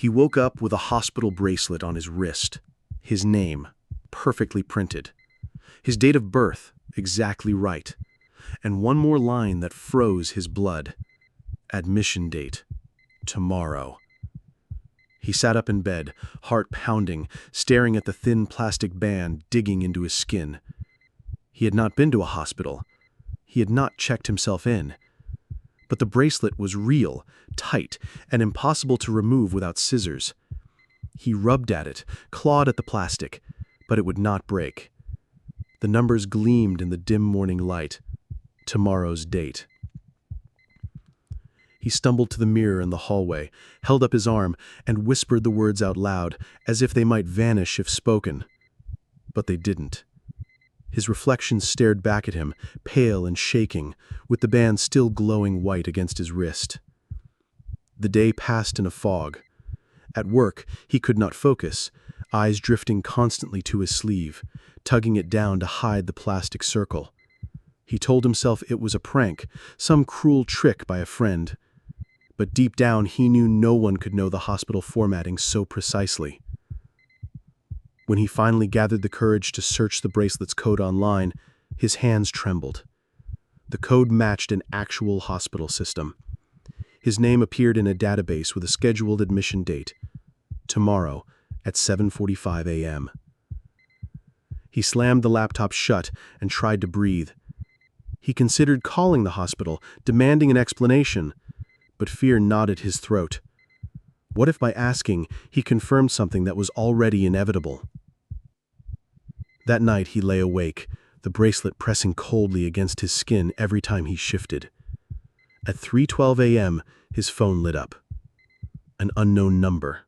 He woke up with a hospital bracelet on his wrist, his name perfectly printed, his date of birth exactly right, and one more line that froze his blood. Admission date, tomorrow. He sat up in bed, heart pounding, staring at the thin plastic band digging into his skin. He had not been to a hospital. He had not checked himself in. But the bracelet was real, tight, and impossible to remove without scissors. He rubbed at it, clawed at the plastic, but it would not break. The numbers gleamed in the dim morning light. Tomorrow's date. He stumbled to the mirror in the hallway, held up his arm, and whispered the words out loud, as if they might vanish if spoken. But they didn't. His reflection stared back at him, pale and shaking, with the band still glowing white against his wrist. The day passed in a fog. At work, he could not focus, eyes drifting constantly to his sleeve, tugging it down to hide the plastic circle. He told himself it was a prank, some cruel trick by a friend. But deep down, he knew no one could know the hospital formatting so precisely. When he finally gathered the courage to search the bracelet's code online, his hands trembled. The code matched an actual hospital system. His name appeared in a database with a scheduled admission date, tomorrow at 7:45 a.m. He slammed the laptop shut and tried to breathe. He considered calling the hospital, demanding an explanation, but fear knotted his throat. What if by asking, he confirmed something that was already inevitable? That night he lay awake, the bracelet pressing coldly against his skin every time he shifted. At 3:12 a.m., his phone lit up. An unknown number.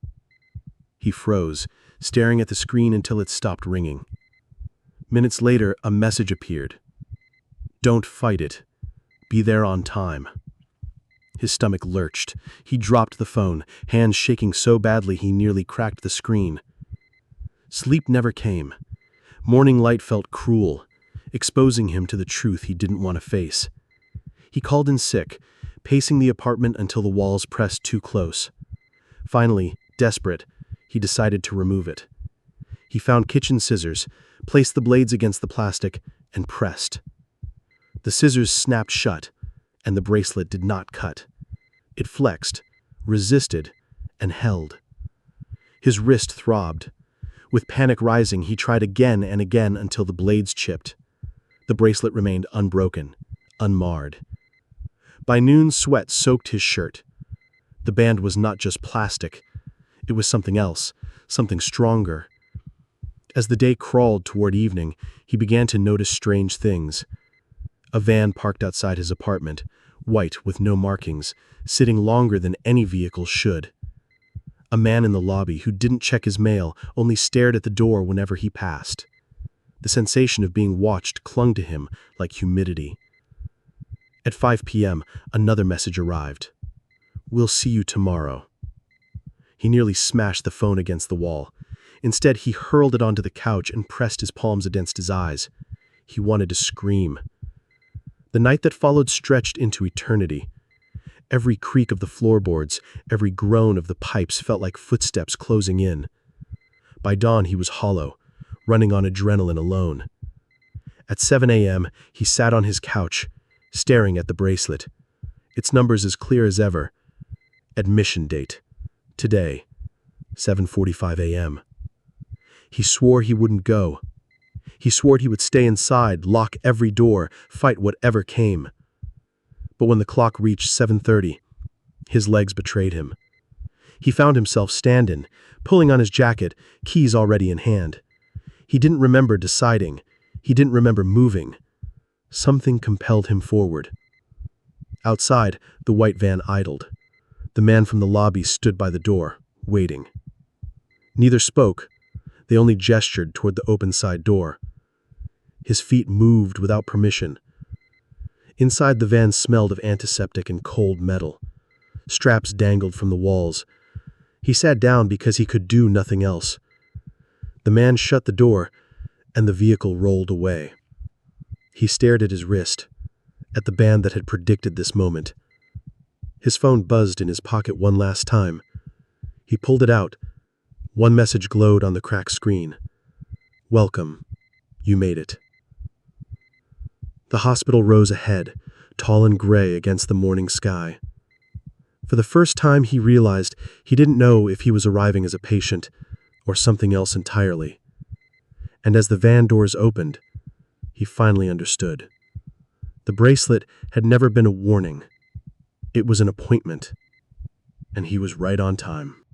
He froze, staring at the screen until it stopped ringing. Minutes later, a message appeared. Don't fight it. Be there on time. His stomach lurched. He dropped the phone, hands shaking so badly he nearly cracked the screen. Sleep never came. Morning light felt cruel, exposing him to the truth he didn't want to face. He called in sick, pacing the apartment until the walls pressed too close. Finally, desperate, he decided to remove it. He found kitchen scissors, placed the blades against the plastic, and pressed. The scissors snapped shut, and the bracelet did not cut. It flexed, resisted, and held. His wrist throbbed. With panic rising, he tried again and again until the blades chipped. The bracelet remained unbroken, unmarred. By noon, sweat soaked his shirt. The band was not just plastic. It was something else, something stronger. As the day crawled toward evening, he began to notice strange things. A van parked outside his apartment, white with no markings, sitting longer than any vehicle should. A man in the lobby who didn't check his mail, only stared at the door whenever he passed. The sensation of being watched clung to him like humidity. At 5 p.m., another message arrived. We'll see you tomorrow. He nearly smashed the phone against the wall. Instead, he hurled it onto the couch and pressed his palms against his eyes. He wanted to scream. The night that followed stretched into eternity. Every creak of the floorboards, every groan of the pipes felt like footsteps closing in. By dawn, he was hollow, running on adrenaline alone. At 7 a.m., he sat on his couch, staring at the bracelet. Its numbers as clear as ever. Admission date. Today, 7:45 a.m. He swore he wouldn't go. He swore he would stay inside, lock every door, fight whatever came. But when the clock reached 7:30, his legs betrayed him. He found himself standing, pulling on his jacket, keys already in hand. He didn't remember deciding. He didn't remember moving. Something compelled him forward. Outside, the white van idled. The man from the lobby stood by the door, waiting. Neither spoke. They only gestured toward the open side door. His feet moved without permission. Inside, the van smelled of antiseptic and cold metal. Straps dangled from the walls. He sat down because he could do nothing else. The man shut the door, and the vehicle rolled away. He stared at his wrist, at the band that had predicted this moment. His phone buzzed in his pocket one last time. He pulled it out. One message glowed on the cracked screen. "Welcome. You made it." The hospital rose ahead, tall and gray against the morning sky. For the first time, he realized he didn't know if he was arriving as a patient or something else entirely. And as the van doors opened, he finally understood. The bracelet had never been a warning. It was an appointment, and he was right on time.